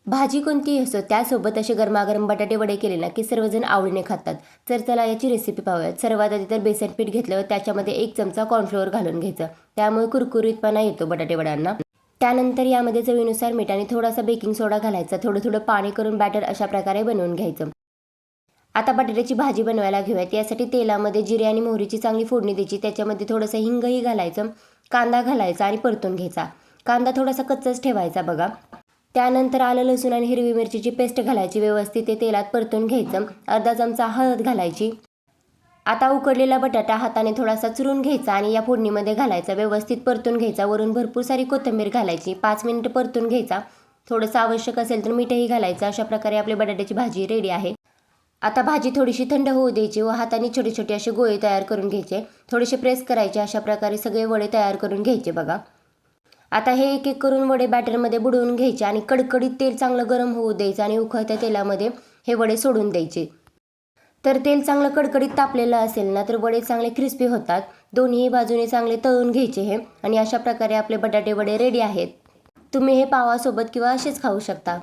भाजी कोणतीही असो त्यासोबत असे गरमागरम बटाटे वडे केले ना की सर्वजण आवडीने खातात. तर चला याची रेसिपी पाहूयात. सर्वात आधी तर बेसन पीठ घेतलं, त्याच्यामध्ये 1 चमचा कॉर्नफ्लोअर घालून घ्यायचं. त्यामुळे कुरकुरीतपणा येतो बटाटे वड्यांना. त्यानंतर यामध्ये चवीनुसार मीठ आणि थोडासा बेकिंग सोडा घालायचा. थोडं थोडं पाणी करून बॅटर अशा प्रकारे बनवून घ्यायचं. आता बटाट्याची भाजी बनवायला घेऊयात. यासाठी तेलामध्ये जिरे आणि मोहरीची चांगली फोडणी द्यायची. त्याच्यामध्ये थोडंसं हिंगही घालायचं, कांदा घालायचा आणि परतून घ्यायचा. कांदा थोडासा कच्चाच ठेवायचा बघा. त्यानंतर आलं लसूण आणि हिरवी मिरचीची पेस्ट घालायची. व्यवस्थित ते तेलात परतून घ्यायचं. अर्धा चमचा हळद घालायची. आता उकडलेला बटाटा हाताने थोडासा चुरून घ्यायचा आणि या फोडणीमध्ये घालायचा. व्यवस्थित परतून घ्यायचा. वरून भरपूर सारी कोथिंबीर घालायची. 5 मिनिटं परतून घ्यायचा. थोडंसं आवश्यक असेल तर मीठही घालायचं. अशा प्रकारे आपली बटाट्याची भाजी रेडी आहे. आता भाजी थोडीशी थंड होऊ द्यायची व हाताने छोटे छोटे असे गोळे तयार करून घ्यायचे. थोडेसे प्रेस करायचे. अशा प्रकारे सगळे वडे तयार करून घ्यायचे बघा. आता हे एक एक करून वडे बॅटरमध्ये बुडवून घ्यायचे आणि कडकडीत तेल चांगलं गरम होऊ द्यायचं आणि उकळत्या तेलामध्ये हे वडे सोडून द्यायचे. तर तेल चांगलं कडकडीत तापलेलं असेल ना तर वडे चांगले क्रिस्पी होतात. दोन्ही बाजूने चांगले तळून घ्यायचे हे आणि अशा प्रकारे आपले बटाटे वडे रेडी आहेत. तुम्ही हे पावासोबत किंवा असेच खाऊ शकता.